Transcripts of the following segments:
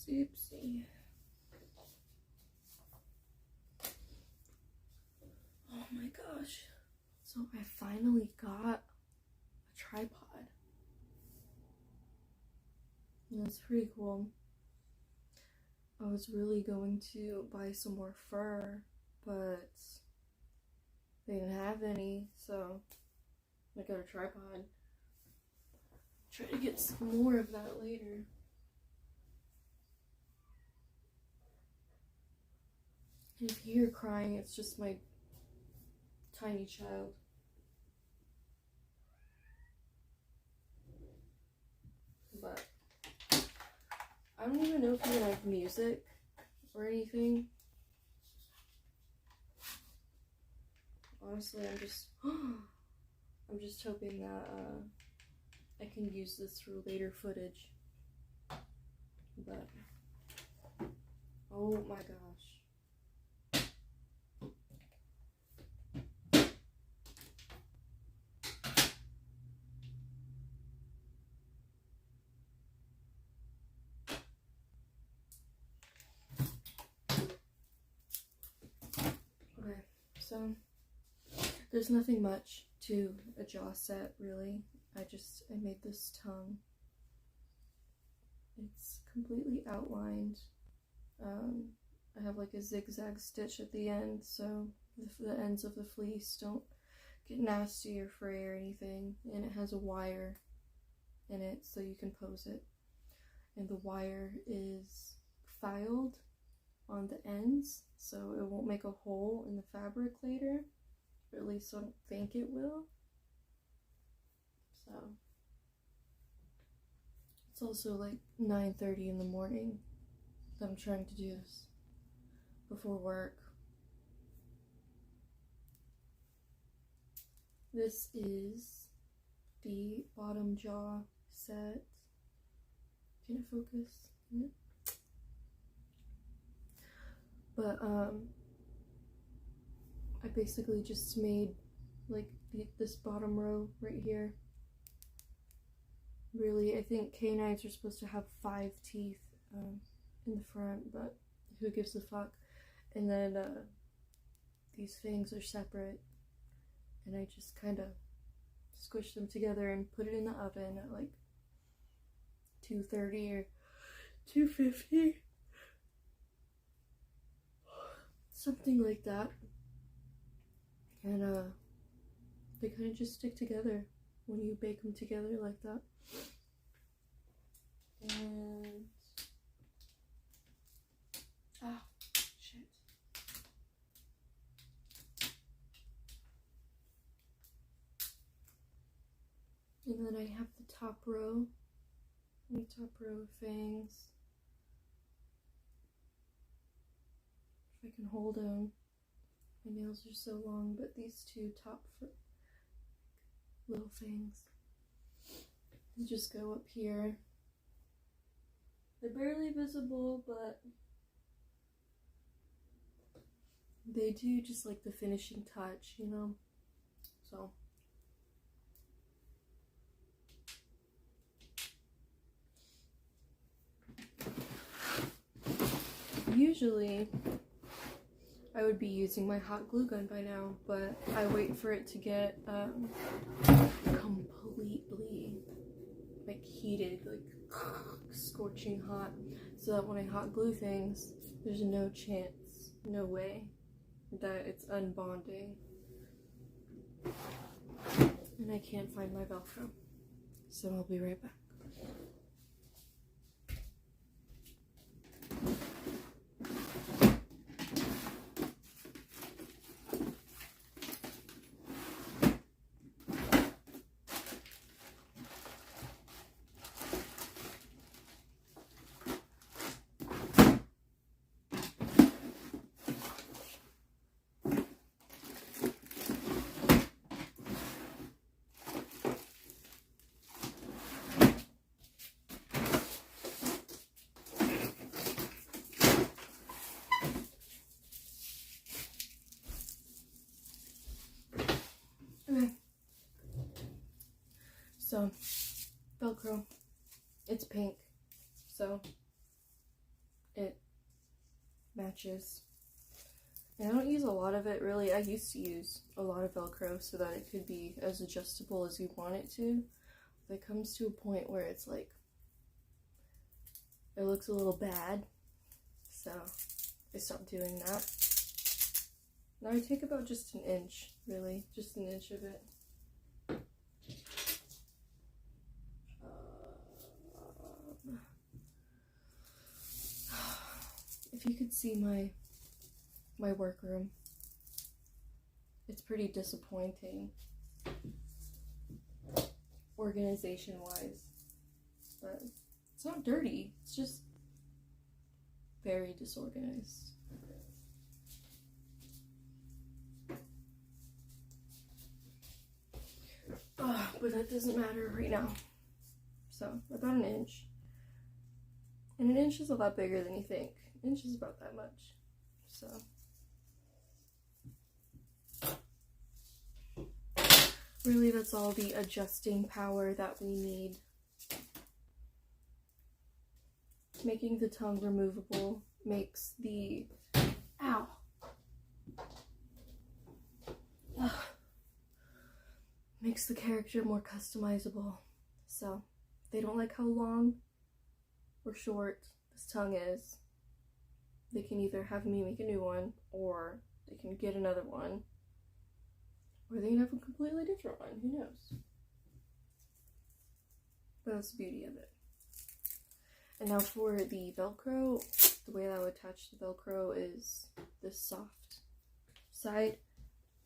Oopsie, oopsie. Oh my gosh. So I finally got a tripod. And that's pretty cool. I was really going to buy some more fur, but they didn't have any, so I got a tripod. Try to get some more of that later. And if you hear crying, it's just my tiny child. But I don't even know if you have music or anything. Honestly, I'm just hoping that I can use this for later footage. But oh my gosh. Okay, so there's nothing much to a jaw set, really. I made this tongue. It's completely outlined. I have like a zigzag stitch at the end, so the ends of the fleece don't get nasty or fray or anything. And it has a wire in it so you can pose it. And the wire is filed on the ends, so it won't make a hole in the fabric later. Or at least I don't think it will. So it's also like 9:30 in the morning that I'm trying to do this before work. This is the bottom jaw set. Can it focus? Yeah. But I basically just made like this bottom row right here. Really, I think canines are supposed to have 5 teeth in the front, but who gives a fuck? And then these fangs are separate, and I just kind of squish them together and put it in the oven at like 230 or 250, something like that. And they kind of just stick together when you bake them together like that. And shit. And then I have the top row, of fangs. If I can hold them. My nails are so long, but these two top little fangs, they just go up here. They're barely visible, but they do just like the finishing touch, you know? So usually I would be using my hot glue gun by now, but I wait for it to get completely like heated, like scorching hot, so that when I hot glue things, there's no chance, no way that it's unbonding. And I can't find my Velcro, so I'll be right back. Okay, so Velcro, it's pink, so matches. And I don't use a lot of it really. I used to use a lot of Velcro so that it could be as adjustable as you want it to. But it comes to a point where it's like, it looks a little bad. So I stopped doing that. Now I take about just an inch, really. Just an inch of it. If you could see my workroom, it's pretty disappointing organization wise, but it's not dirty, it's just very disorganized. But that doesn't matter right now. So about an inch, and an inch is a lot bigger than you think. An inch is about that much. So really, that's all the adjusting power that we need. Making the tongue removable makes the makes the character more customizable. So if they don't like how long or short this tongue is, they can either have me make a new one, or they can get another one, or they can have a completely different one. Who knows? But that's the beauty of it. And now for the Velcro, the way that I would attach the Velcro is this soft side.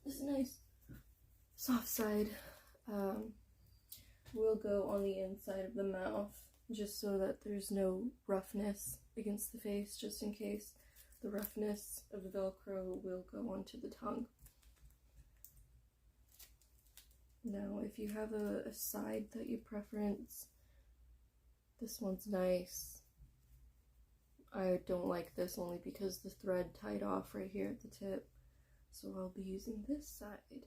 This is nice. Soft side will go on the inside of the mouth, just so that there's no roughness against the face, just in case the roughness of the Velcro will go onto the tongue. Now, if you have a side that you preference, this one's nice. I don't like this only because the thread tied off right here at the tip, so I'll be using this side.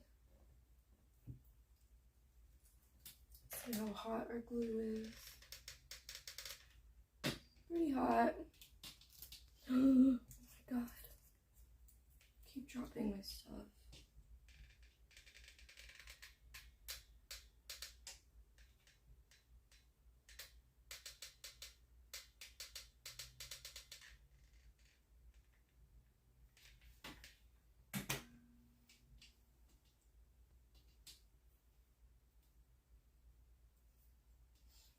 See how hot our glue is. Pretty hot. Oh my god. Keep dropping my stuff.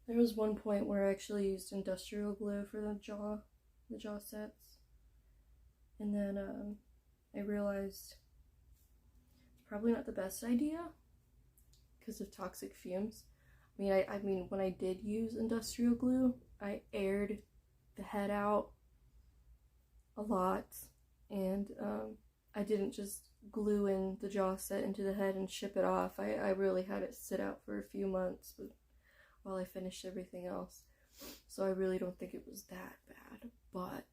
There was one point where I actually used industrial glue for the jaw sets, and then I realized it's probably not the best idea because of toxic fumes. I mean, when I did use industrial glue, I aired the head out a lot, and I didn't just glue in the jaw set into the head and ship it off. I really had it sit out for a few months while I finished everything else. So I really don't think it was that bad, but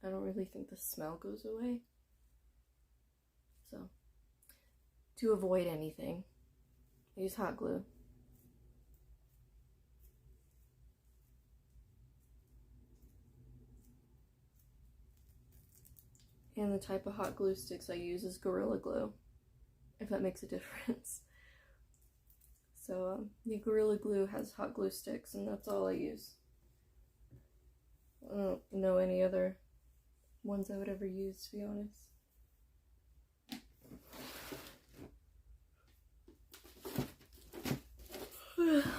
I don't really think the smell goes away. So, to avoid anything, use hot glue. And the type of hot glue sticks I use is Gorilla Glue, if that makes a difference. So, the Gorilla Glue has hot glue sticks, and that's all I use. I don't know any other ones I would ever use, to be honest.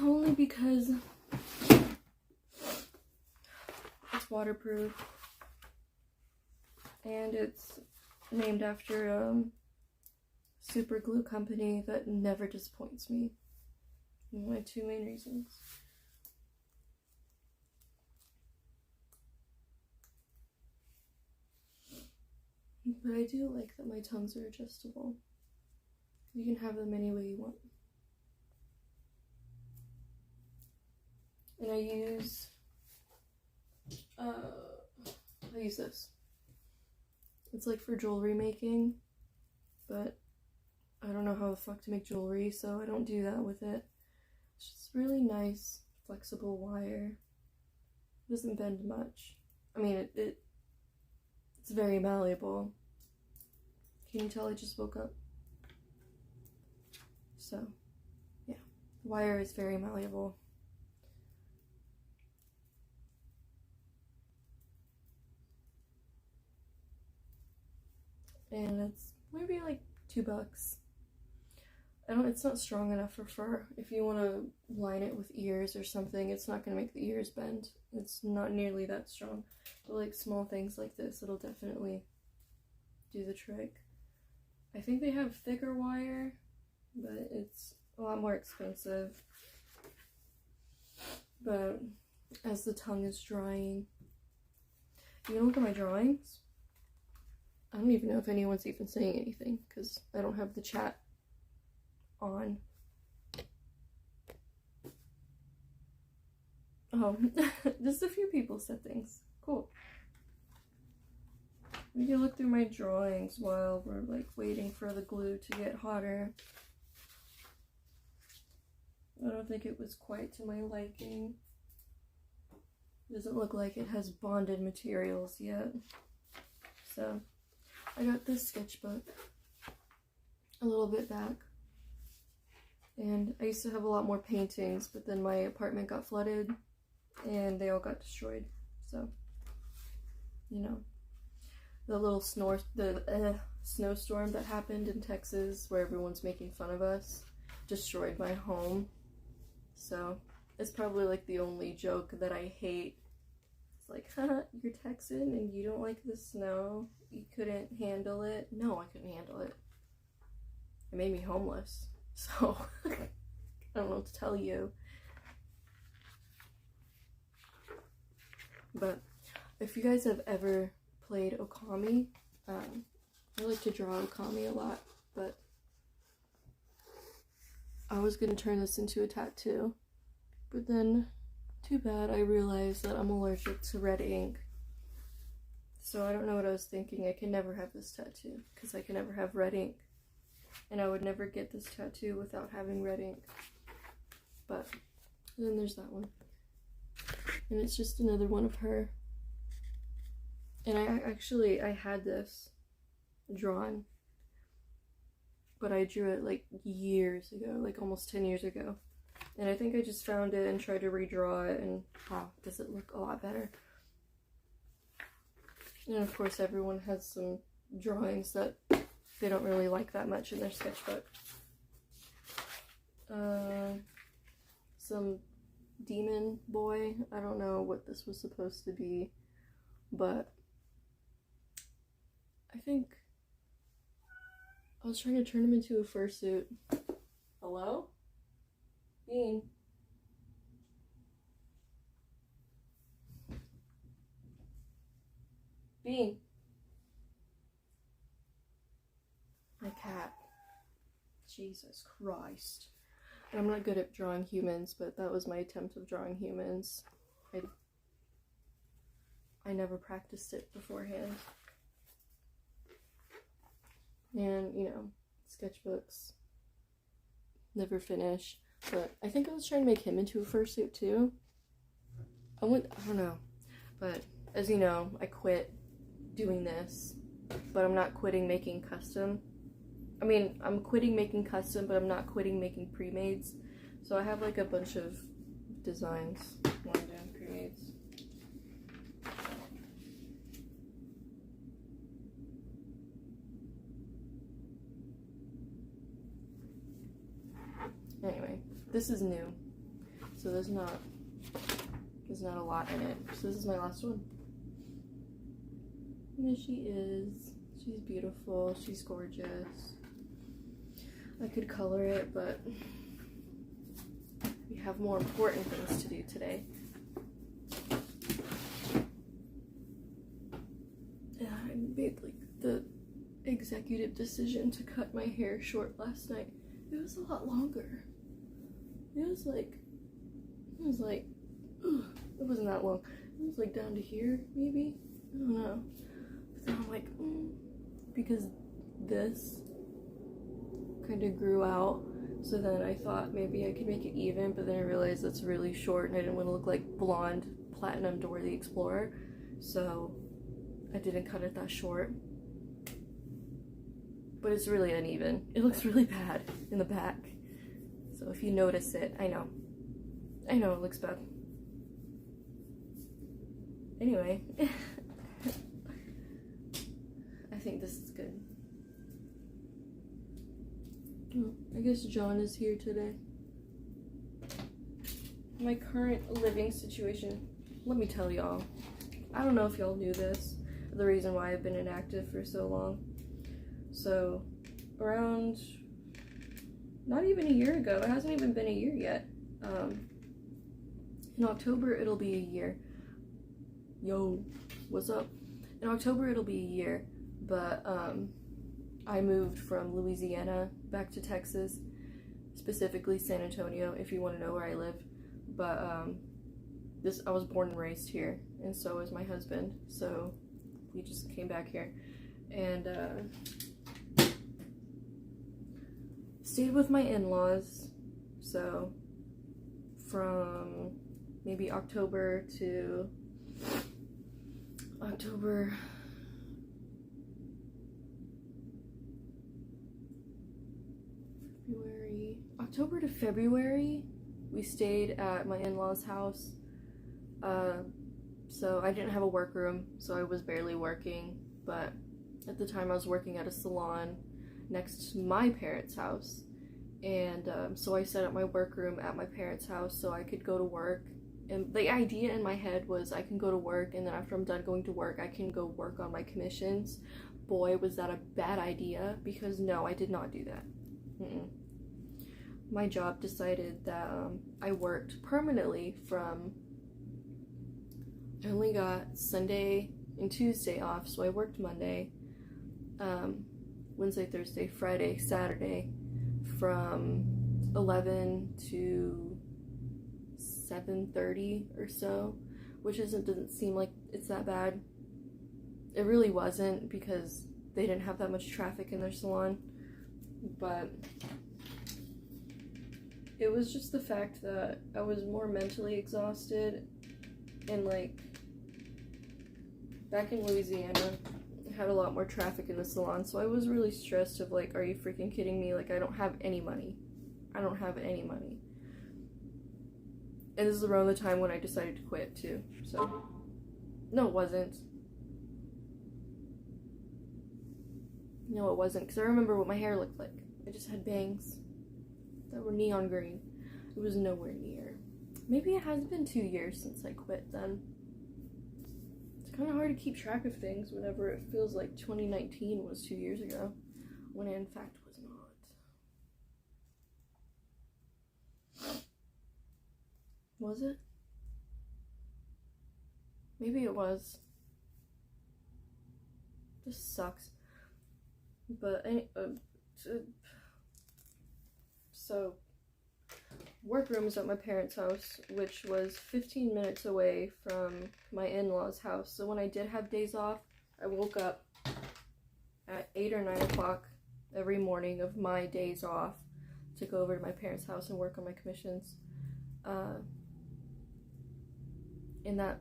Only because it's waterproof, and it's named after a super glue company that never disappoints me. My two main reasons. But I do like that my tongues are adjustable. You can have them any way you want. And I use this. It's like for jewelry making, but I don't know how the fuck to make jewelry, so I don't do that with it. It's just really nice, flexible wire. It doesn't bend much. I mean, it It's very malleable. Can you tell I just woke up? So, yeah. Wire is very malleable. And it's maybe like $2. It's not strong enough for fur. If you want to line it with ears or something, it's not going to make the ears bend. It's not nearly that strong. But like small things like this, it'll definitely do the trick. I think they have thicker wire, but it's a lot more expensive. But as the tongue is drying, you can look at my drawings. I don't even know if anyone's even saying anything because I don't have the chat on. Oh, just a few people said things. Cool. We can look through my drawings while we're like waiting for the glue to get hotter. I don't think it was quite to my liking. It doesn't look like it has bonded materials yet. So I got this sketchbook a little bit back. And I used to have a lot more paintings, but then my apartment got flooded and they all got destroyed. So, you know, the little snowstorm that happened in Texas where everyone's making fun of us destroyed my home. So it's probably like the only joke that I hate. It's like, haha, you're Texan and you don't like the snow. You couldn't handle it. No, I couldn't handle it. It made me homeless. So, I don't know what to tell you. But if you guys have ever played Okami, I like to draw Okami a lot, but I was going to turn this into a tattoo. But then, too bad, I realized that I'm allergic to red ink. So I don't know what I was thinking. I can never have this tattoo because I can never have red ink. And I would never get this tattoo without having red ink. But then there's that one. And it's just another one of her. And I had this drawn. But I drew it like years ago, like almost 10 years ago. And I think I just found it and tried to redraw it, and wow, does it look a lot better. And of course everyone has some drawings that they don't really like that much in their sketchbook. Some demon boy. I don't know what this was supposed to be, but I think I was trying to turn him into a fursuit. Hello? Bean. Bean. My cat. Jesus Christ. And I'm not good at drawing humans, but that was my attempt of drawing humans. I never practiced it beforehand. And, you know, sketchbooks never finish. But I think I was trying to make him into a fursuit too. I don't know. But as you know, I quit doing this. But I'm not quitting making custom. I mean, I'm quitting making custom, but I'm not quitting making pre-mades. So I have like a bunch of designs when I'm doing pre-mades. Anyway, this is new. So there's not a lot in it. So this is my last one. And there she is. She's beautiful. She's gorgeous. I could color it, but we have more important things to do today. And I made like the executive decision to cut my hair short last night. It was a lot longer. It was like, it wasn't that long. It was like down to here, maybe? I don't know. But then I'm like, because this kind of grew out, so then I thought maybe I could make it even, but then I realized that's really short and I didn't want to look like blonde platinum Dora the Explorer. So I didn't cut it that short. But it's really uneven. It looks really bad in the back. So if you notice it, I know it looks bad. Anyway, I think this is good. Oh, I guess John is here today. My current living situation, let me tell y'all. I don't know if y'all knew this, the reason why I've been inactive for so long. So, around, not even a year ago, it hasn't even been a year yet. In October, it'll be a year. Yo, what's up? In October, it'll be a year, but I moved from Louisiana back to Texas, specifically San Antonio, if you want to know where I live. But I was born and raised here, and so is my husband, so we just came back here. And stayed with my in-laws, so from maybe October to February, we stayed at my in-laws' house. So I didn't have a workroom, so I was barely working, but at the time I was working at a salon next to my parents' house, and so I set up my workroom at my parents' house so I could go to work. And the idea in my head was I can go to work, and then after I'm done going to work, I can go work on my commissions. Boy, was that a bad idea, because no, I did not do that. My job decided that I worked permanently from, I only got Sunday and Tuesday off, so I worked Monday, Wednesday, Thursday, Friday, Saturday, from 11 to 7:30 or so, which doesn't seem like it's that bad. It really wasn't, because they didn't have that much traffic in their salon, but it was just the fact that I was more mentally exhausted, and like back in Louisiana, I had a lot more traffic in the salon, so I was really stressed of like, are you freaking kidding me? Like, I don't have any money. And this is around the time when I decided to quit too, so. No, it wasn't. No, it wasn't, because I remember what my hair looked like. I just had bangs that were neon green. It was nowhere near. Maybe it has been 2 years since I quit then. It's kind of hard to keep track of things whenever it feels like 2019 was 2 years ago, when it in fact was not. Was it? Maybe it was. This sucks. But so workroom was at my parents' house, which was 15 minutes away from my in-laws' house. So when I did have days off, I woke up at 8 or 9 o'clock every morning of my days off to go over to my parents' house and work on my commissions. And that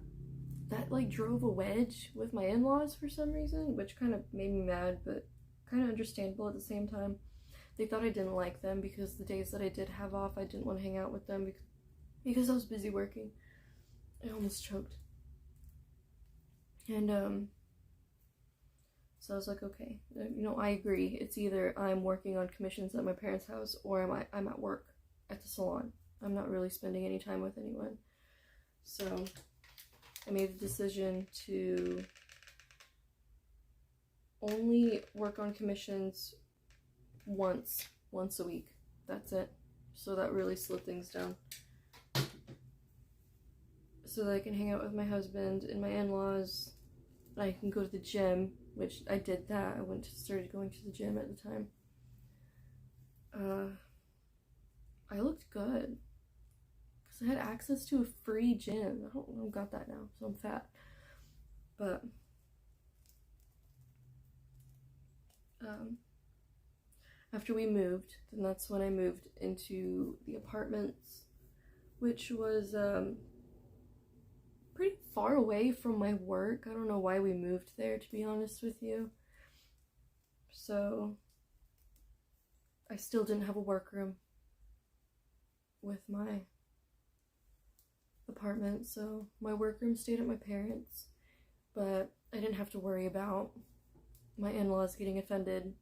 like drove a wedge with my in-laws for some reason, which kind of made me mad, but kind of understandable at the same time. They thought I didn't like them because the days that I did have off, I didn't want to hang out with them because I was busy working. I almost choked. And so I was like, okay, I agree. It's either I'm working on commissions at my parents' house, or I'm at work at the salon. I'm not really spending any time with anyone. So I made the decision to only work on commissions once a week. That's it. So that really slowed things down. So that I can hang out with my husband and my in-laws. I can go to the gym, which I did that. I started going to the gym at the time. I looked good. I had access to a free gym. I don't got that now, so I'm fat. But after we moved, then that's when I moved into the apartments, which was pretty far away from my work. I don't know why we moved there, to be honest with you. So I still didn't have a workroom with my apartment, so my workroom stayed at my parents', but I didn't have to worry about my in-laws getting offended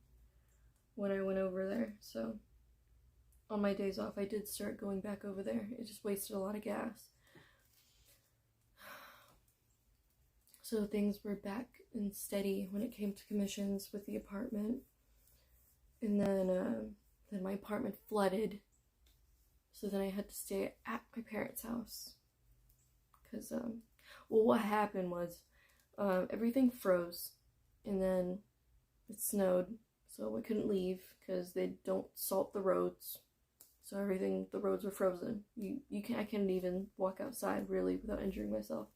when I went over there. So on my days off, I did start going back over there. It just wasted a lot of gas. So things were back and steady when it came to commissions with the apartment. And then my apartment flooded. So then I had to stay at my parents' house. Because, well, what happened was, everything froze. And then it snowed. So I couldn't leave because they don't salt the roads. So the roads were frozen. I couldn't even walk outside really without injuring myself.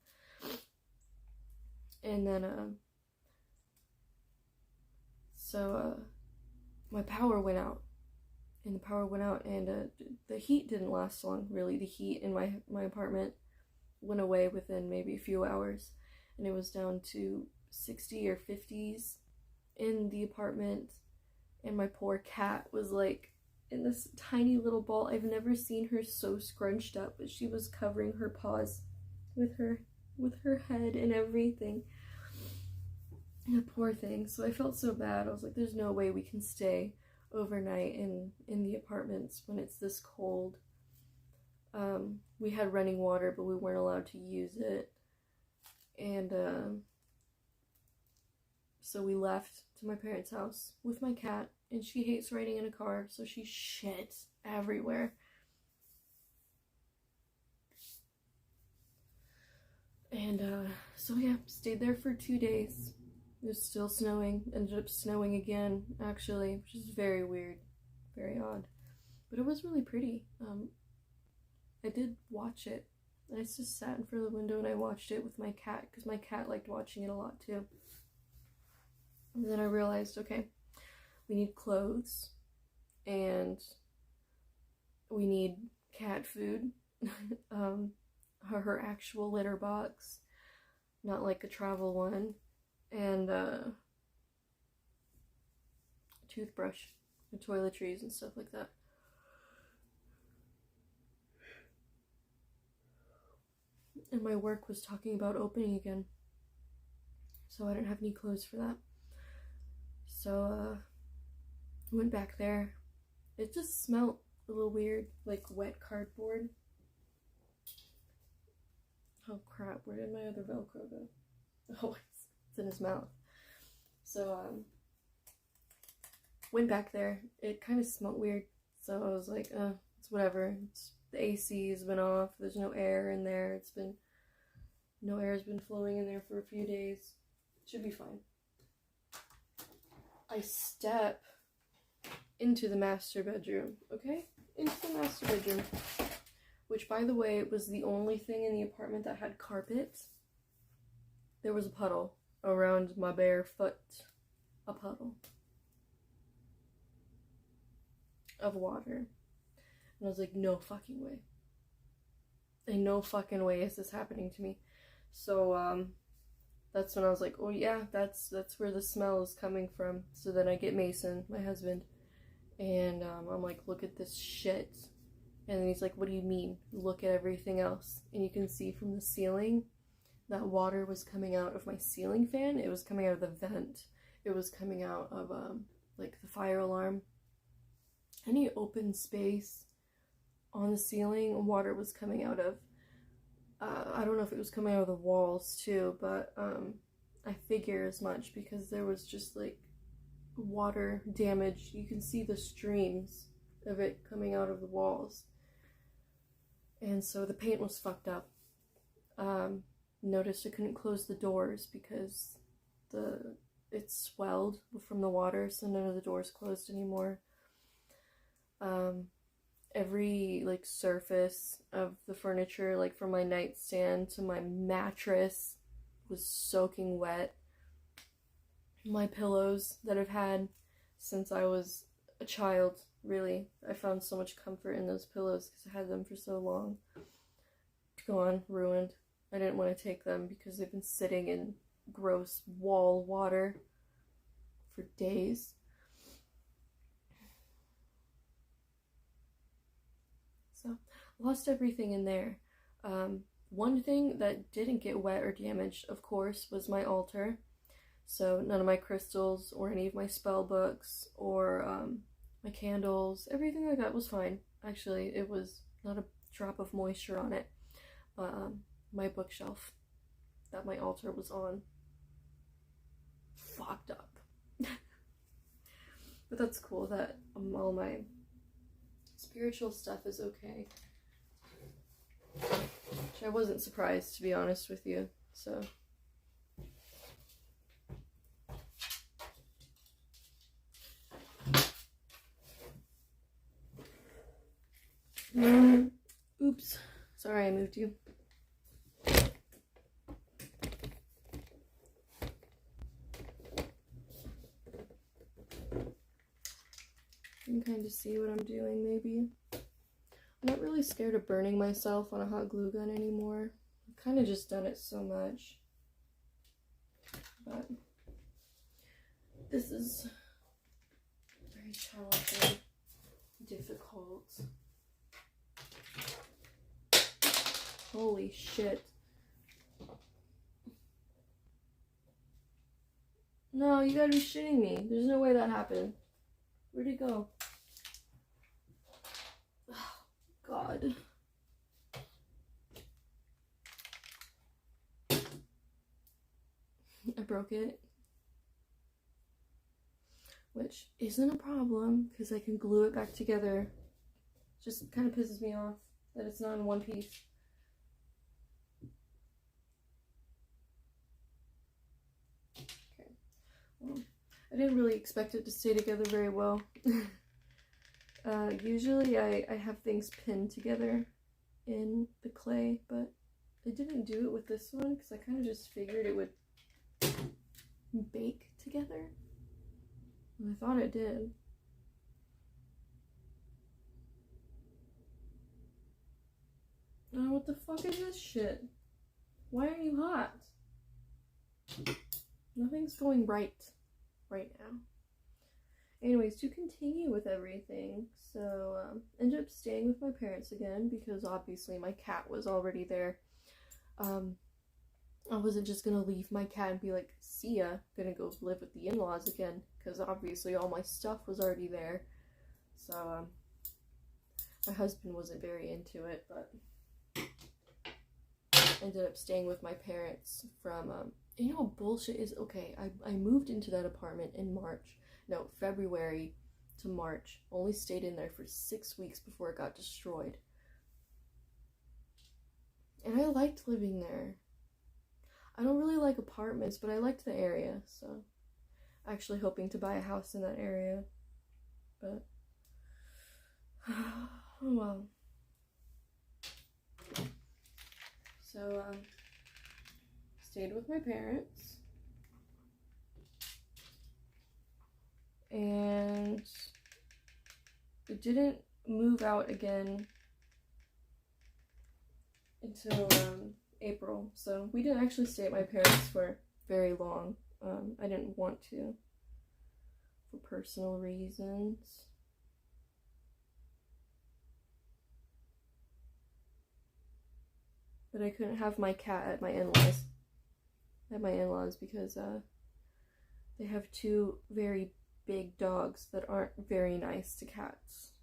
And then, my power went out. And the heat didn't last long, really. The heat in my apartment went away within maybe a few hours. And it was down to 60 or 50s in the apartment. And my poor cat was like in this tiny little ball. I've never seen her so scrunched up, but she was covering her paws with her head and everything. The poor thing. So I felt so bad. I was like, there's no way we can stay overnight in the apartments when it's this cold. We had running water, but we weren't allowed to use it. And so we left to my parents' house with my cat, and she hates riding in a car, so she shits everywhere. And so yeah, stayed there for 2 days. It was still snowing. Ended up snowing again, actually, which is very weird, very odd. But it was really pretty. I did watch it. I just sat in front of the window and I watched it with my cat, because my cat liked watching it a lot too. And then I realized, okay, we need clothes, and we need cat food, her actual litter box, not like a travel one, and toothbrush and toiletries and stuff like that. And my work was talking about opening again, so I didn't have any clothes for that. So went back there. It just smelled a little weird, like wet cardboard. Oh crap, where did my other Velcro go? Oh, it's in his mouth. So went back there. It kind of smelled weird, so I was like, it's whatever. The AC has been off. There's no air in there. No air has been flowing in there for a few days. Should be fine. I step into the master bedroom, okay? Into the master bedroom. Which, by the way, was the only thing in the apartment that had carpet. There was a puddle around my bare foot. A puddle of water. And I was like, no fucking way. And no fucking way is this happening to me. So, that's when I was like, oh yeah, that's where the smell is coming from. So then I get Mason, my husband, and I'm like, look at this shit. And then he's like, what do you mean? Look at everything else. And you can see from the ceiling that water was coming out of my ceiling fan. It was coming out of the vent. It was coming out of like the fire alarm. Any open space on the ceiling, water was coming out of. I don't know if it was coming out of the walls too, but I figure as much because there was just like water damage. You can see the streams of it coming out of the walls. And so the paint was fucked up. Noticed I couldn't close the doors because it swelled from the water, so none of the doors closed anymore. Every like surface of the furniture, like from my nightstand to my mattress, was soaking wet. My pillows that I've had since I was a child, really, I found so much comfort in those pillows because I had them for so long. Gone, ruined. I didn't want to take them because they've been sitting in gross wall water for days. So, lost everything in there. One thing that didn't get wet or damaged, of course, was my altar. So none of my crystals or any of my spell books or my candles, everything like that was fine. Actually, it was not a drop of moisture on it. But my bookshelf that my altar was on fucked up. But that's cool that all my spiritual stuff is okay. Which I wasn't surprised, to be honest with you, so. Oops. Sorry I moved you. You can kind of see what I'm doing, maybe. I'm not really scared of burning myself on a hot glue gun anymore. I've kind of just done it so much. But this is very challenging, difficult. Holy shit. No, you gotta be shitting me. There's no way that happened. Where'd it go? Oh, God. I broke it. Which isn't a problem, because I can glue it back together. Just kind of pisses me off that it's not in one piece. Okay. Well, I didn't really expect it to stay together very well. Usually I have things pinned together in the clay, but I didn't do it with this one because I kind of just figured it would bake together. And I thought it did. Oh, what the fuck is this shit? Why are you hot? Nothing's going right now. Anyways, to continue with everything, so ended up staying with my parents again because obviously my cat was already there. I wasn't just gonna leave my cat and be like, see ya, gonna go live with the in-laws again, because obviously all my stuff was already there. So my husband wasn't very into it, but ended up staying with my parents from you know what bullshit is? Okay, I moved into that apartment in February to March. Only stayed in there for 6 weeks before it got destroyed. And I liked living there. I don't really like apartments, but I liked the area, so actually hoping to buy a house in that area. But oh well. So stayed with my parents. And it didn't move out again until April, so we didn't actually stay at my parents for very long. I didn't want to for personal reasons. But I couldn't have my cat at my in-laws. Because they have two very big dogs that aren't very nice to cats.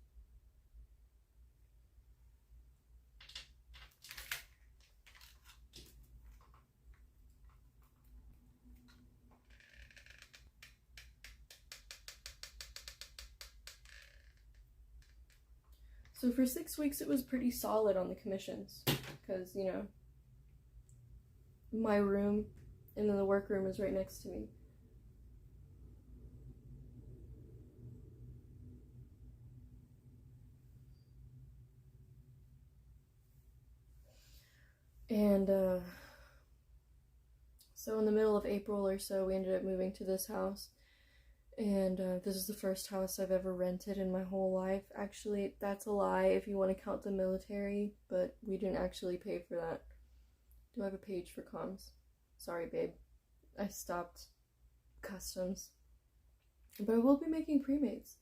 So for 6 weeks it was pretty solid on the commissions, because, you know, my room and then the workroom is right next to me. And so in the middle of April or so, we ended up moving to this house. And this is the first house I've ever rented in my whole life. Actually, that's a lie if you want to count the military, but we didn't actually pay for that. Do I have a page for comms? Sorry, babe. I stopped customs. But I will be making pre-mades.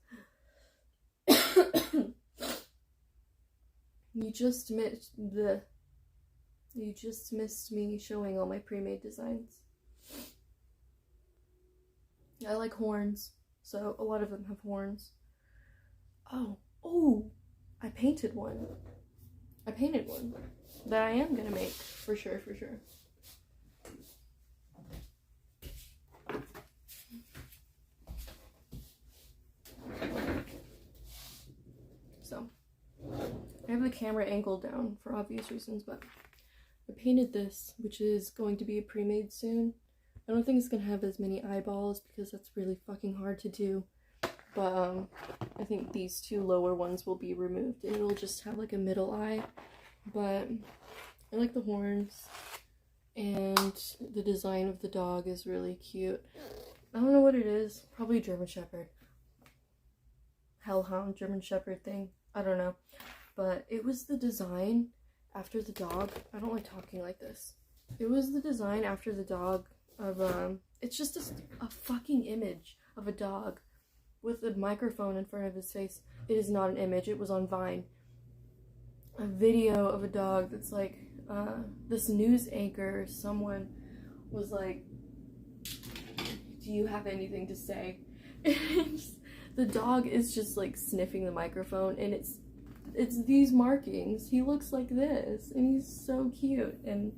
You just missed me showing all my pre-made designs. I like horns, so a lot of them have horns. Oh, I painted one that I am gonna make, for sure. So, I have the camera angled down for obvious reasons, but I painted this, which is going to be a pre-made soon. I don't think it's gonna have as many eyeballs because that's really fucking hard to do. But I think these two lower ones will be removed and it'll just have like a middle eye. But I like the horns, and the design of the dog is really cute. I don't know what it is. Probably German Shepherd. Hellhound German Shepherd thing. I don't know. But it was the design after the dog. I don't like talking like this. It was the design after the dog of, it's just a fucking image of a dog with a microphone in front of his face. It is not an image. It was on Vine. A video of a dog that's like, this news anchor or someone was like, do you have anything to say? And the dog is just like sniffing the microphone, and it's these markings. He looks like this, and he's so cute, and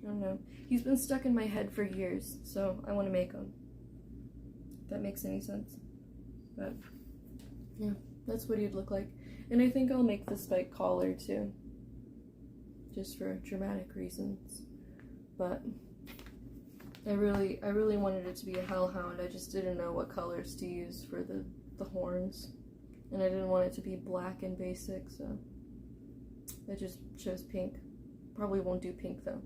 I don't know. He's been stuck in my head for years, so I want to make him. If that makes any sense. But yeah, that's what he'd look like. And I think I'll make the spike collar too, just for dramatic reasons. But I really wanted it to be a hellhound. I just didn't know what colors to use for the horns, and I didn't want it to be black and basic, so I just chose pink. Probably won't do pink though.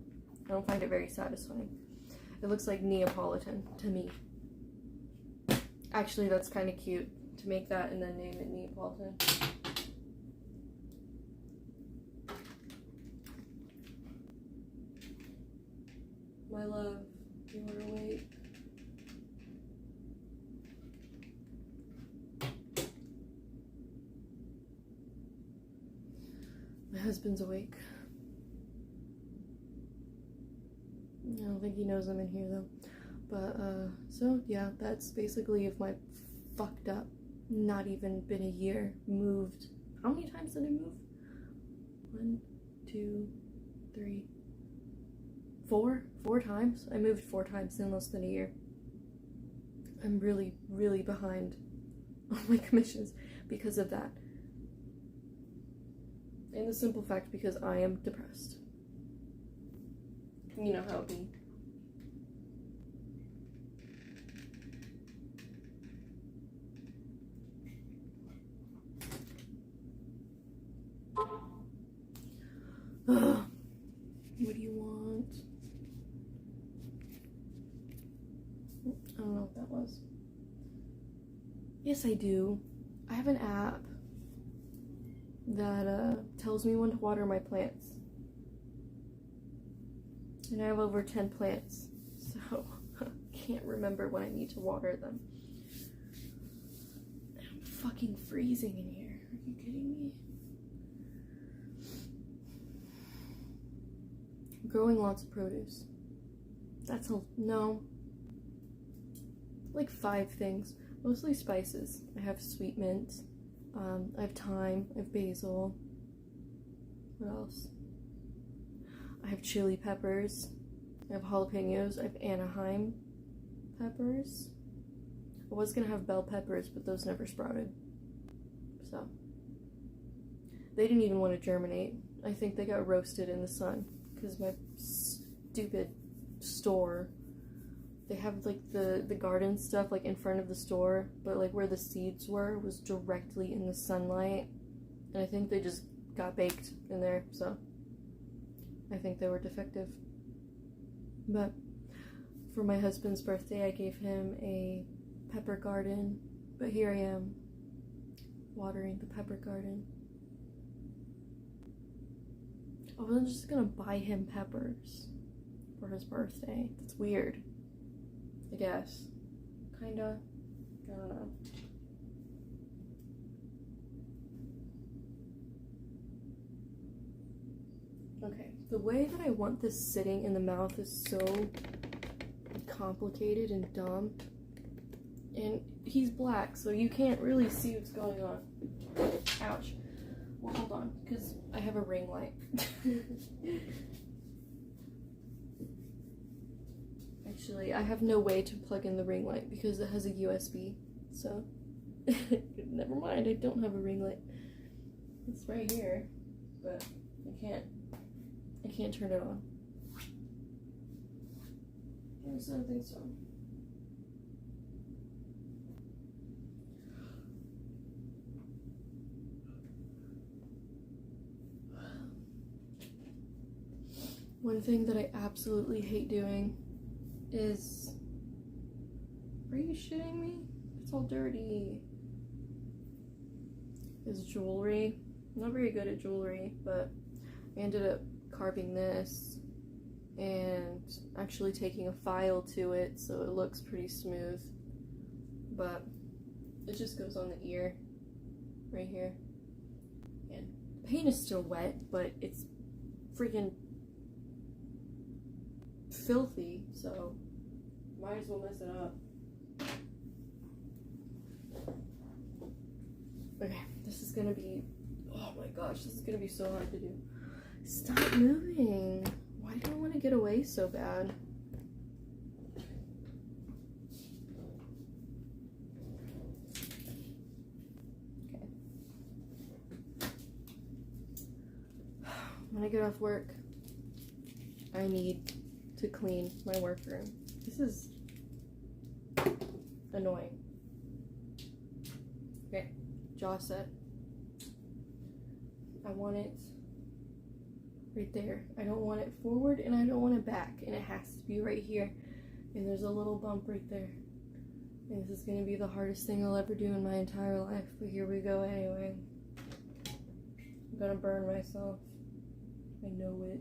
I don't find it very satisfying. It looks like Neapolitan to me. Actually, that's kind of cute to make that and then name it Neapolitan. My love, you are awake. My husband's awake. I don't think he knows I'm in here though. But, so yeah, that's basically of my fucked up, not even been a year, moved. How many times did I move? 1, 2, 3, 4? 4 times? I moved 4 times in less than a year. I'm really behind on my commissions because of that. And the simple fact because I am depressed. You know how it be. What do you want? I don't know what that was. Yes, I do. I have an app that tells me when to water my plants. And I have over 10 plants, so I can't remember when I need to water them. I'm fucking freezing in here. Are you kidding me? Growing lots of produce. That's no. Like 5 things. Mostly spices. I have sweet mint. I have thyme. I have basil. What else? I have chili peppers. I have jalapenos. I have Anaheim peppers. I was gonna have bell peppers, but those never sprouted. So. They didn't even want to germinate. I think they got roasted in the sun. Because my stupid store, they have like the garden stuff like in front of the store, but like where the seeds were was directly in the sunlight, and I think they just got baked in there, so I think they were defective. But for my husband's birthday I gave him a pepper garden, but here I am watering the pepper garden. I wasn't just gonna buy him peppers for his birthday. That's weird. I guess. Kinda. I don't know. Okay, the way that I want this sitting in the mouth is so complicated and dumb. And he's black, so you can't really see what's going on. Ouch. Well, hold on, because I have a ring light. Actually, I have no way to plug in the ring light because it has a USB, so never mind, I don't have a ring light. It's right here, but I can't turn it on. I don't think so. One thing that I absolutely hate doing is... Are you shitting me? It's all dirty. Is jewelry. I'm not very good at jewelry, but I ended up carving this and actually taking a file to it so it looks pretty smooth. But it just goes on the ear right here. And the paint is still wet, but it's freaking filthy, so might as well mess it up. Okay, this is gonna be, oh my gosh, this is gonna be so hard to do. Stop moving. Why do I want to get away so bad? Okay. When I get off work, I need to clean my workroom. This is annoying. Okay, jaw set. I want it right there. I don't want it forward and I don't want it back, and it has to be right here. And there's a little bump right there. And this is going to be the hardest thing I'll ever do in my entire life, but here we go anyway. I'm gonna burn myself. I know it.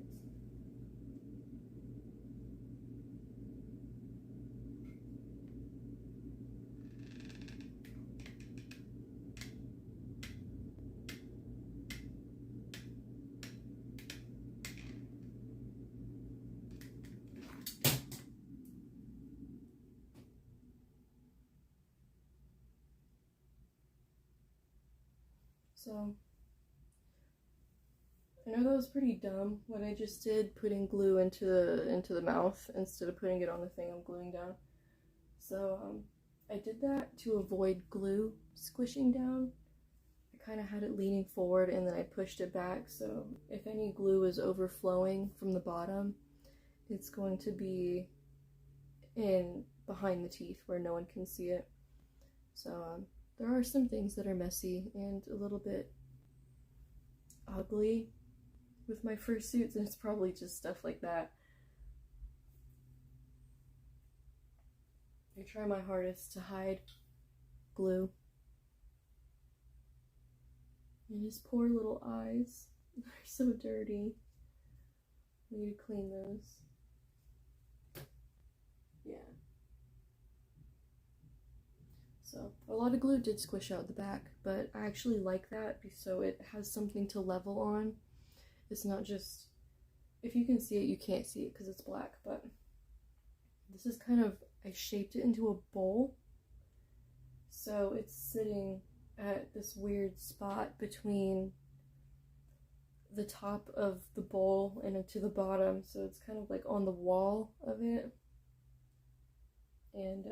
So, I know that was pretty dumb what I just did, putting glue into the mouth instead of putting it on the thing I'm gluing down. So, I did that to avoid glue squishing down. I kind of had it leaning forward and then I pushed it back, so if any glue is overflowing from the bottom, it's going to be in behind the teeth where no one can see it. So, there are some things that are messy and a little bit ugly with my fursuits, and it's probably just stuff like that. I try my hardest to hide glue. And his poor little eyes, they're so dirty. I need to clean those. Yeah. So, a lot of glue did squish out the back, but I actually like that so it has something to level on. It's not just, if you can see it, you can't see it because it's black, but this is kind of, I shaped it into a bowl. So it's sitting at this weird spot between the top of the bowl and to the bottom, so it's kind of like on the wall of it. And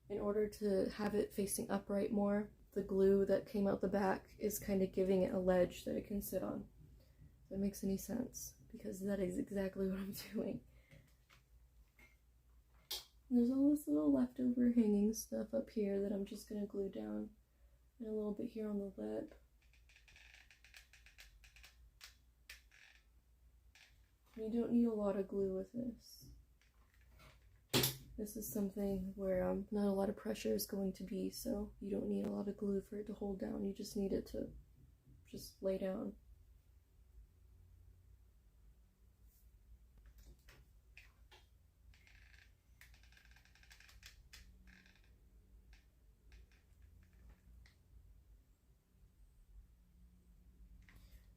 in order to have it facing upright more, the glue that came out the back is kind of giving it a ledge that it can sit on. If that makes any sense, because that is exactly what I'm doing. There's all this little leftover hanging stuff up here that I'm just gonna glue down, and a little bit here on the lip. You don't need a lot of glue with this. This is something where not a lot of pressure is going to be, so you don't need a lot of glue for it to hold down. You just need it to just lay down.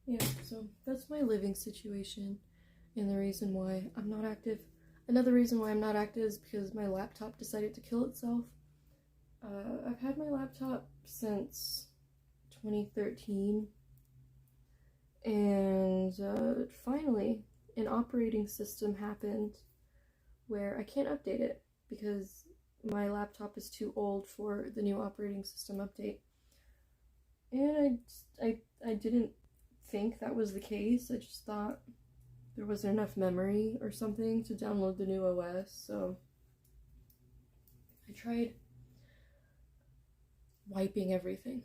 yeah, so that's my living situation and the reason why I'm not active. Another reason why I'm not active is because my laptop decided to kill itself. I've had my laptop since 2013, and finally an operating system happened where I can't update it because my laptop is too old for the new operating system update. And I didn't think that was the case. I just thought there wasn't enough memory or something to download the new OS, so I tried wiping everything,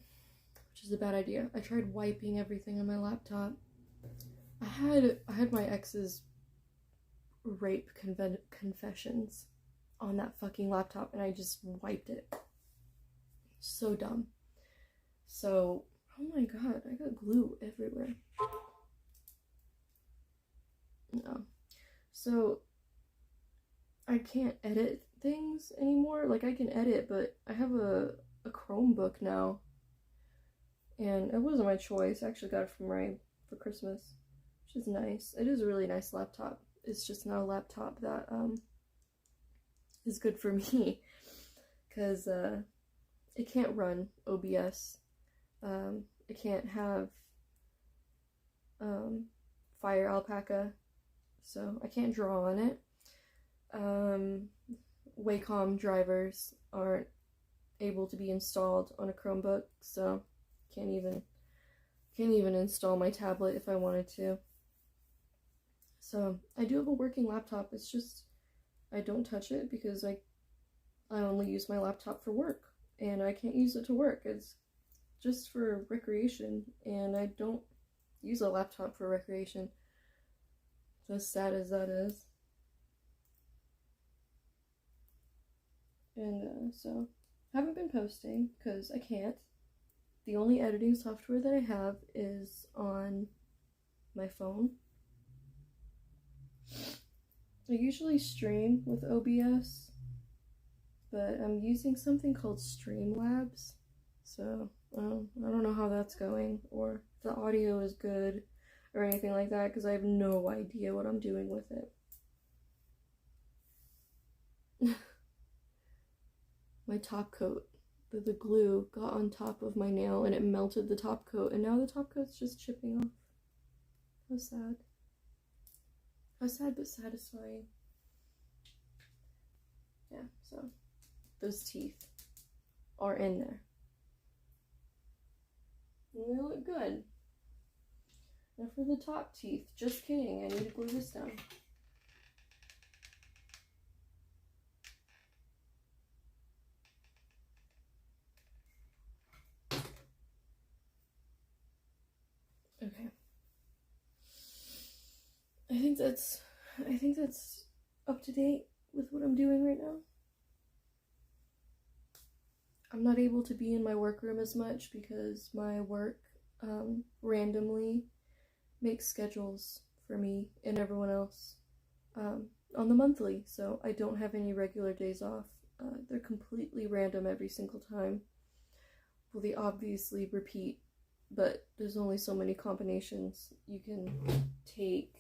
which is a bad idea. I tried wiping everything on my laptop. I had my ex's rape confessions on that fucking laptop, and I just wiped it. So dumb. So, oh my god, I got glue everywhere. No. So, I can't edit things anymore. Like, I can edit, but I have a Chromebook now. And it wasn't my choice. I actually got it from Ray for Christmas, which is nice. It is a really nice laptop. It's just not a laptop that is good for me, because it can't run OBS. It can't have Fire Alpaca, so I can't draw on it. Wacom drivers aren't able to be installed on a Chromebook, so can't even install my tablet if I wanted to. So I do have a working laptop. It's just I don't touch it because I only use my laptop for work, and I can't use it to work. It's just for recreation, and I don't use a laptop for recreation. As sad as that is. And so haven't been posting because I can't. The only editing software that I have is on my phone. I usually stream with OBS, but I'm using something called Streamlabs, so I don't know how that's going, or if the audio is good or anything like that, because I have no idea what I'm doing with it. My top coat, the glue got on top of my nail and it melted the top coat, and now the top coat's just chipping off. How sad. How sad but satisfying. Yeah, so those teeth are in there. And they look good. Now for the top teeth, just kidding, I need to glue this down. Okay. I think that's up to date with what I'm doing right now. I'm not able to be in my workroom as much because my work randomly makes schedules for me and everyone else on the monthly, so I don't have any regular days off. They're completely random every single time. Well, they obviously repeat, but there's only so many combinations you can take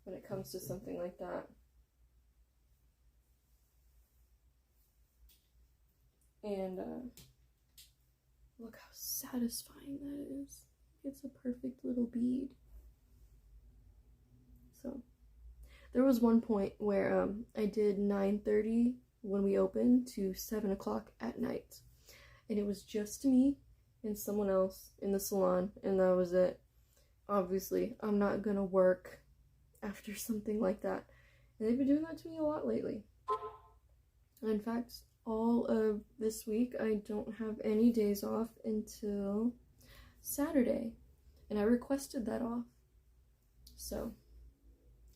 when it comes to something like that. And look how satisfying that is. It's a perfect little bead. So there was one point where I did 9:30 when we opened to 7 o'clock at night, and it was just me and someone else in the salon, and that was it. Obviously, I'm not gonna work after something like that, and they've been doing that to me a lot lately. In fact, all of this week I don't have any days off until Saturday, and I requested that off, so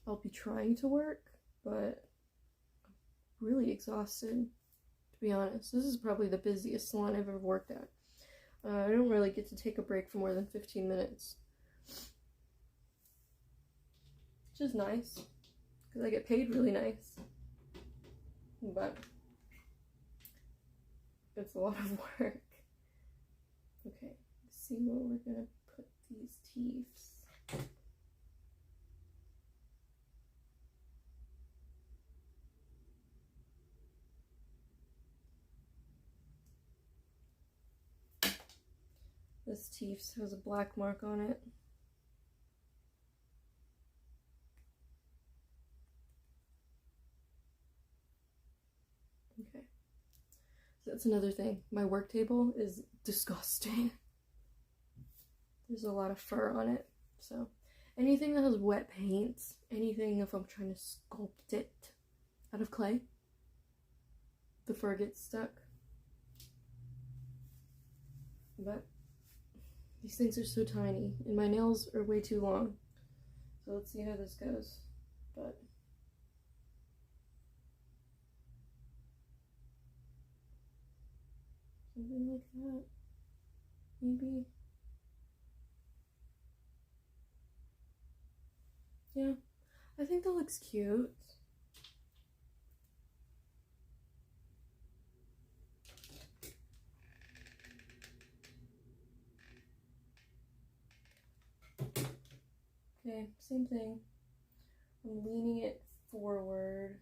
I'll be trying to work, but I'm really exhausted, to be honest. This is probably the busiest salon I've ever worked at. I don't really get to take a break for more than 15 minutes. Which is nice, because I get paid really nice. But it's a lot of work. Okay, let's see what we're gonna put these teeths. This teeth has a black mark on it. Okay. So that's another thing. My work table is disgusting. There's a lot of fur on it. So anything that has wet paint, anything if I'm trying to sculpt it out of clay, the fur gets stuck. But these things are so tiny, and my nails are way too long. So let's see how this goes. But something like that, maybe. Yeah, I think that looks cute. Okay, same thing. I'm leaning it forward,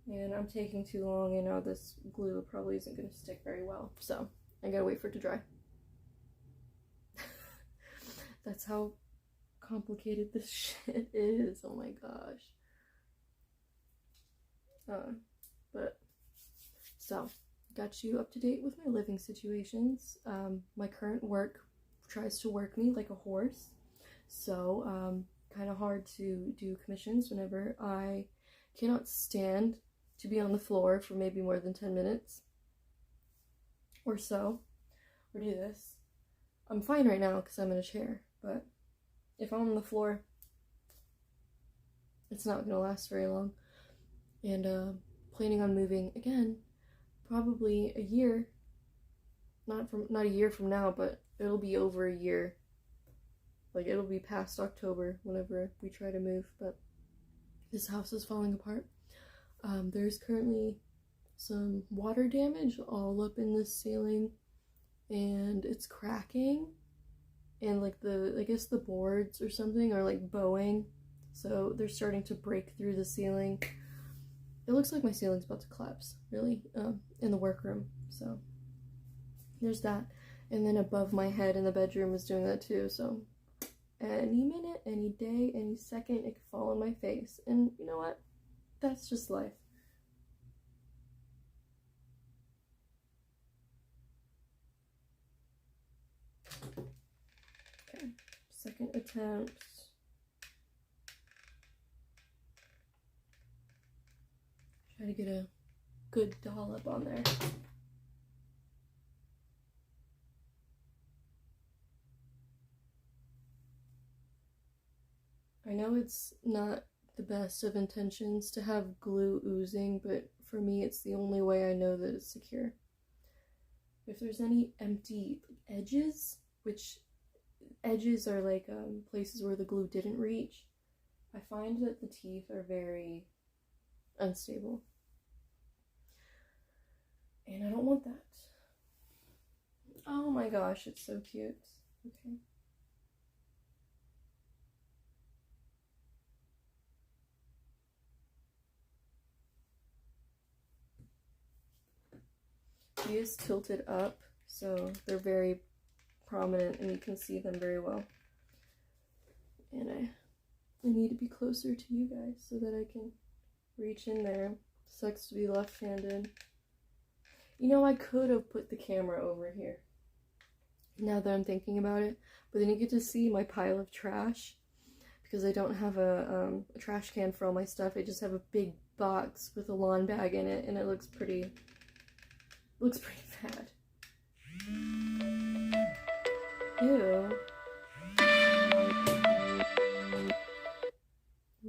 and I'm taking too long, and now this glue probably isn't going to stick very well, so I gotta wait for it to dry. That's how complicated this shit is. Oh my gosh. But so got you up to date with my living situations. My current work tries to work me like a horse, so kind of hard to do commissions whenever I cannot stand to be on the floor for maybe more than 10 minutes or so, or do this. I'm fine right now because I'm in a chair, but if I'm on the floor, it's not gonna last very long. And planning on moving again, probably a year. Not a year from now, but it'll be over a year. Like, it'll be past October whenever we try to move, but this house is falling apart. There's currently some water damage all up in this ceiling, and it's cracking, and like I guess the boards or something are like bowing, so they're starting to break through the ceiling. It looks like my ceiling's about to collapse, really, in the workroom, so there's that. And then above my head in the bedroom is doing that too, so any minute, any day, any second, it could fall on my face. And you know what? That's just life. Okay, second attempt. Try to get a good dollop on there. I know it's not the best of intentions to have glue oozing, but for me it's the only way I know that it's secure. If there's any empty edges, which edges are like places where the glue didn't reach, I find that the teeth are very unstable. And I don't want that. Oh my gosh, it's so cute. Okay. He is tilted up, so they're very prominent and you can see them very well. And I need to be closer to you guys so that I can reach in there. Sucks to be left-handed. You know, I could have put the camera over here, now that I'm thinking about it, but then you get to see my pile of trash, because I don't have a trash can for all my stuff. I just have a big box with a lawn bag in it, and it looks pretty bad. Ew.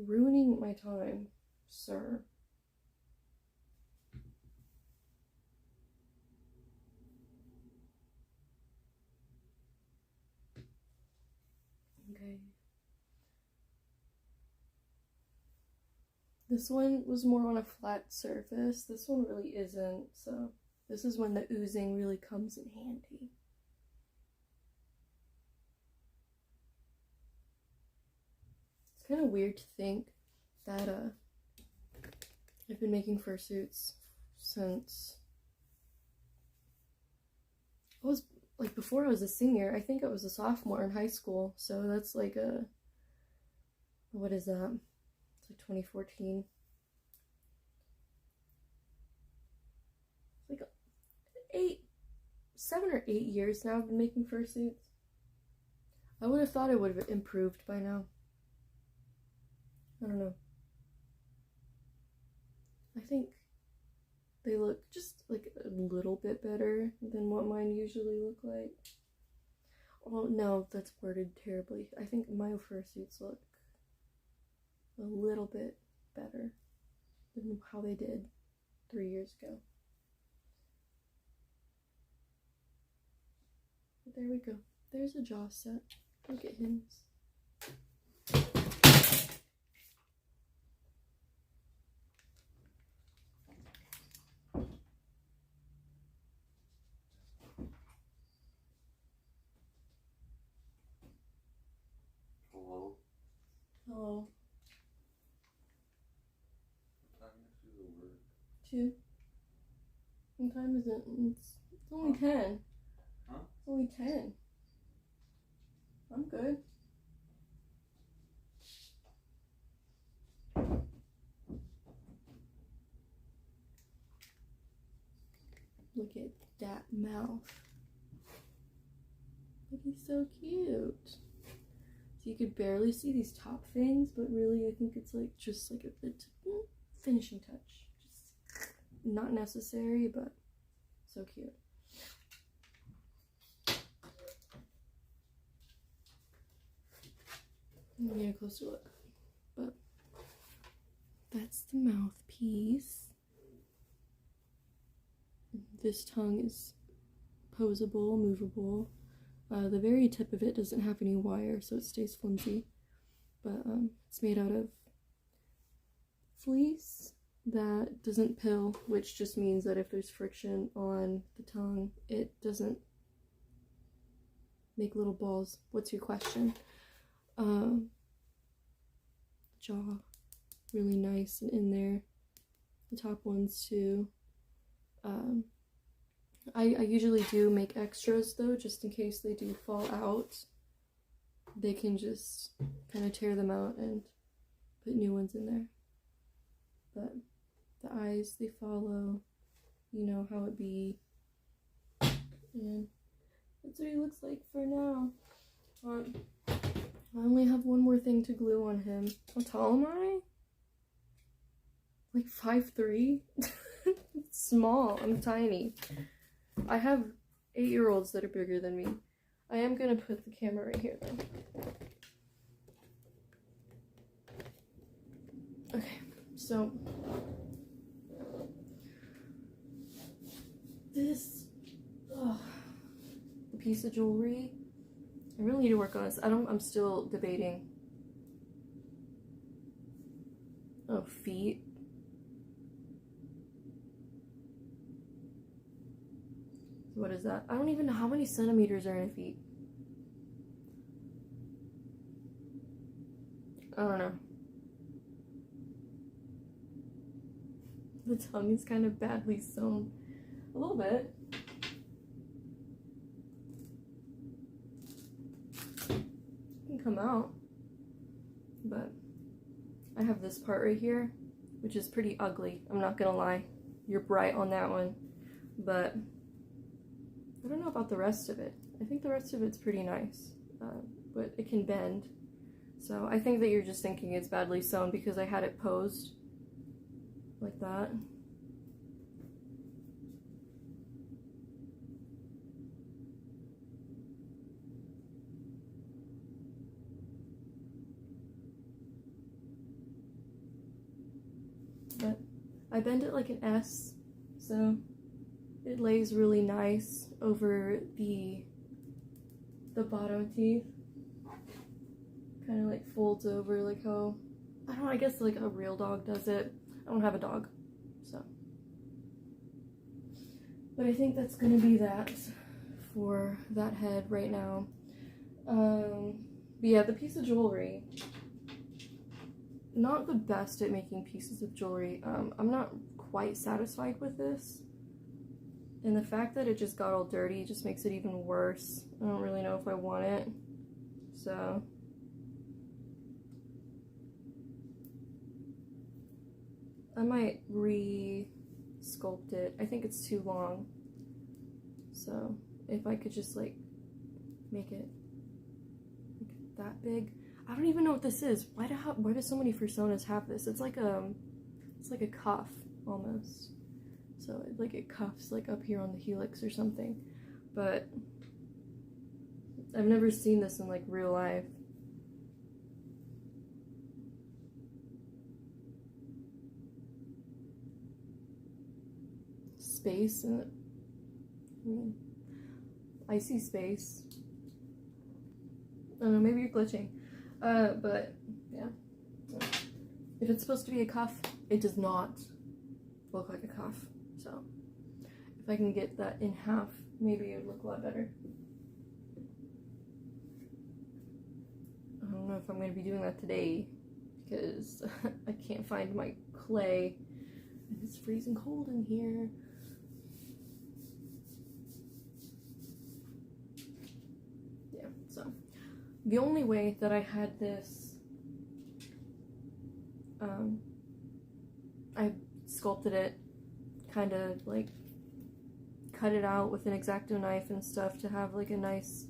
Ruining my time, sir. Okay. This one was more on a flat surface. This one really isn't, so this is when the oozing really comes in handy. kind of weird to think that I've been making fursuits since I was like before I was a senior. I think I was a sophomore in high school, so that's like what is that? It's like 2014. It's like 7 or 8 years now I've been making fursuits. I would have thought it would have improved by now. I don't know. I think they look just like a little bit better than what mine usually look like. Oh no, that's worded terribly. I think my fursuits look a little bit better than how they did 3 years ago. But there we go. There's a jaw set. Look at him. Hello? Hello. What time is it at work? 2. What time is it? It's only 10. Huh? It's only 10. I'm good. Look at that mouth. Look, he's so cute. So you could barely see these top fangs, but really I think it's like just like a finishing touch. Just not necessary, but so cute. I'm gonna get a closer look, but that's the mouthpiece. This tongue is posable, movable. The very tip of it doesn't have any wire, so it stays flimsy, but it's made out of fleece that doesn't pill, which just means that if there's friction on the tongue, it doesn't make little balls. What's your question? Jaw, really nice and in there. The top ones too. I usually do make extras though, just in case they do fall out. They can just kind of tear them out and put new ones in there. But the eyes, they follow, you know how it be. And that's what he looks like for now. I only have one more thing to glue on him. How tall am I? Like 5'3"? Small. I'm tiny. I have 8-year-olds that are bigger than me. I am gonna put the camera right here though. Okay, so this piece of jewelry, I really need to work on this. I'm still debating. Oh, feet. What is that? I don't even know how many centimeters are in a feet. I don't know. The tongue is kind of badly sewn. A little bit. It can come out. But I have this part right here, which is pretty ugly. I'm not gonna lie. You're bright on that one. But I don't know about the rest of it. I think the rest of it's pretty nice, but it can bend. So I think that you're just thinking it's badly sewn because I had it posed like that. But I bend it like an S, so it lays really nice over the bottom teeth. Kind of like folds over like how, I don't know, I guess like a real dog does it. I don't have a dog, so. But I think that's gonna be that for that head right now. But yeah, the piece of jewelry, not the best at making pieces of jewelry. I'm not quite satisfied with this. And the fact that it just got all dirty just makes it even worse. I don't really know if I want it. So I might re-sculpt it. I think it's too long. So if I could just like make it that big. I don't even know what this is. Why do so many personas have this? It's like a cuff almost. So it cuffs like up here on the helix or something. But I've never seen this in like real life. Space and I see space. I don't know, maybe you're glitching. But yeah. If it's supposed to be a cuff, it does not look like a cuff. So if I can get that in half, maybe it would look a lot better. I don't know if I'm going to be doing that today because I can't find my clay and it's freezing cold in here. Yeah, so the only way that I had this, I sculpted it, kind of like cut it out with an X-Acto knife and stuff to have like a nice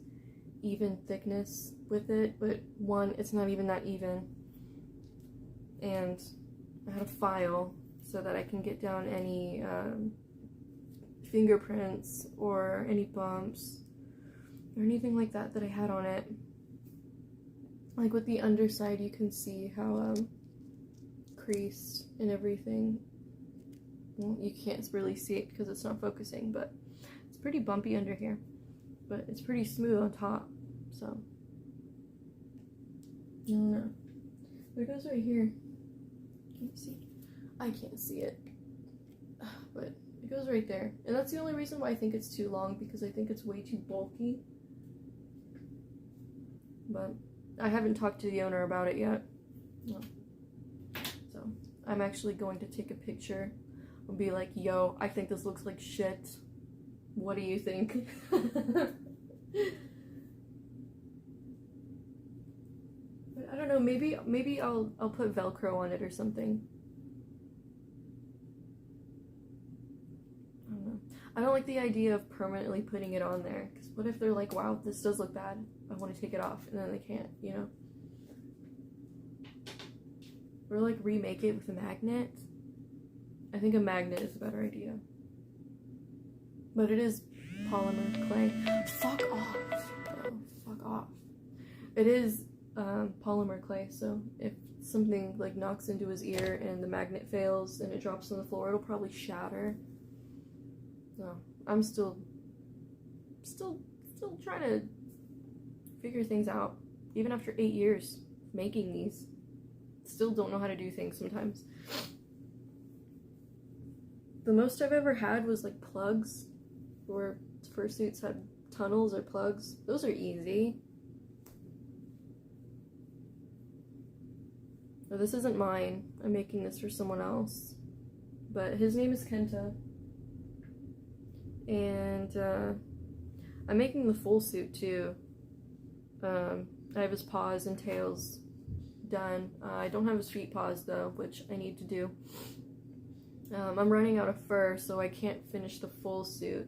even thickness with it, but one, it's not even that even, and I had a file so that I can get down any fingerprints or any bumps or anything like that that I had on it. Like with the underside, you can see how creased and everything. Well, you can't really see it because it's not focusing, but it's pretty bumpy under here, but it's pretty smooth on top, so I don't know. But it goes right here. Can you see? I can't see it, but it goes right there, and that's the only reason why I think it's too long, because I think it's way too bulky. But I haven't talked to the owner about it yet. No. So I'm actually going to take a picture and be like, yo, I think this looks like shit. What do you think? But I don't know, maybe I'll put Velcro on it or something. I don't know. I don't like the idea of permanently putting it on there, because what if they're like, wow, this does look bad, I want to take it off, and then they can't, you know? Or like remake it with a magnet. I think a magnet is a better idea. But it is polymer clay. Fuck off, bro. Fuck off. It is polymer clay, so if something like knocks into his ear and the magnet fails and it drops on the floor, it'll probably shatter. So I'm still trying to figure things out. Even after 8 years making these, still don't know how to do things sometimes. The most I've ever had was like plugs, or fursuits had tunnels or plugs. Those are easy. No, this isn't mine. I'm making this for someone else. But his name is Kenta. And I'm making the full suit too. I have his paws and tails done. I don't have his feet paws though, which I need to do. I'm running out of fur, so I can't finish the full suit.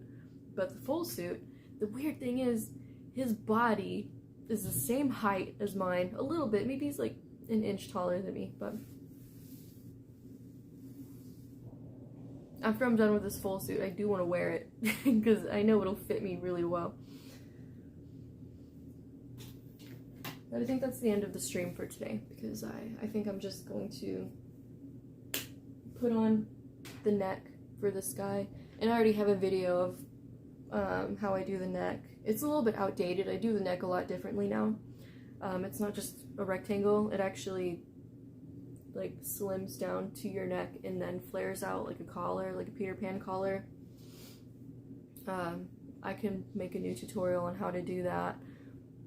But the full suit, the weird thing is, his body is the same height as mine. A little bit. Maybe he's like an inch taller than me, but after I'm done with this full suit, I do want to wear it because I know it'll fit me really well. But I think that's the end of the stream for today, because I think I'm just going to put on the neck for this guy. And I already have a video of how I do the neck. It's a little bit outdated. I do the neck a lot differently now. It's not just a rectangle. It actually like slims down to your neck and then flares out like a collar, like a Peter Pan collar. I can make a new tutorial on how to do that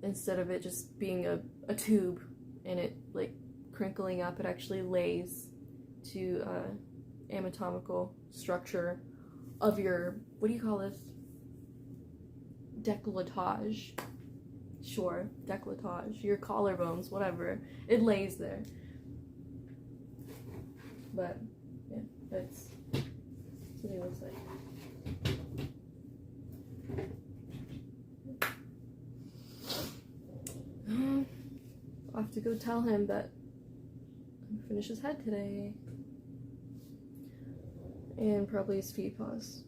instead of it just being a tube and it like crinkling up. It actually lays to anatomical structure of your, what do you call this? Décolletage. Sure, décolletage. Your collarbones, whatever. It lays there. But, yeah, that's what he looks like. I'll have to go tell him that I'm gonna finish his head today. And probably his feet paws.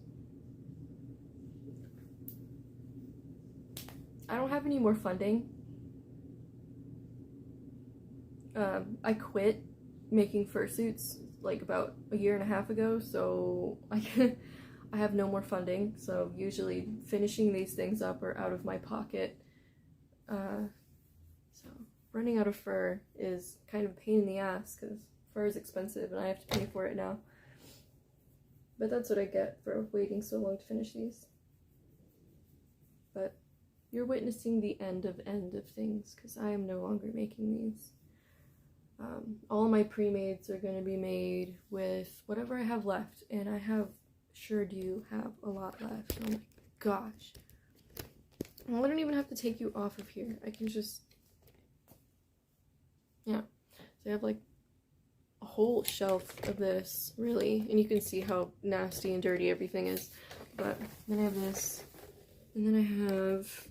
I don't have any more funding. I quit making fursuits like about a year and a half ago, so I have no more funding. So usually finishing these things up are out of my pocket. So running out of fur is kind of a pain in the ass because fur is expensive and I have to pay for it now. But that's what I get for waiting so long to finish these. But you're witnessing the end of things because I am no longer making these. All my pre-mades are going to be made with whatever I have left, and I sure do have a lot left. Oh my gosh. Well, I don't even have to take you off of here. I can just, yeah. So I have like a whole shelf of this, really, and you can see how nasty and dirty everything is. But then I have this, and then I have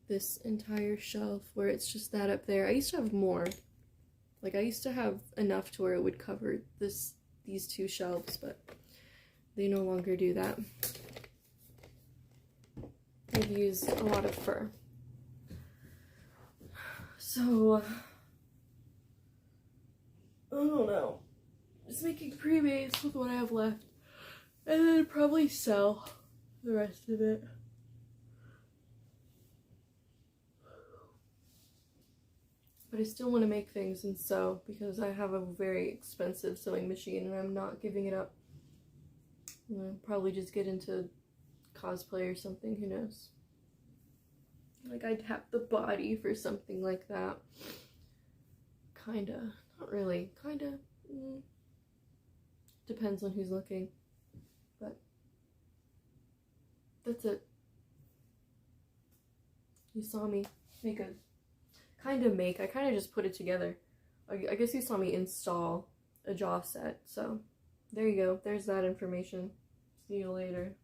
this entire shelf where it's just that up there. I used to have more. Like, I used to have enough to where it would cover these two shelves, but they no longer do that. I've used a lot of fur. So, I don't know. Just making pre-mades with what I have left. And then probably sell the rest of it. But I still want to make things and sew because I have a very expensive sewing machine and I'm not giving it up. I'll probably just get into cosplay or something, who knows. Like, I'd have the body for something like that. Kinda. Not really. Kinda. Depends on who's looking. But that's it. You saw me make a I kind of just put it together. I guess you saw me install a jaw set, so there you go. There's that information. See you later.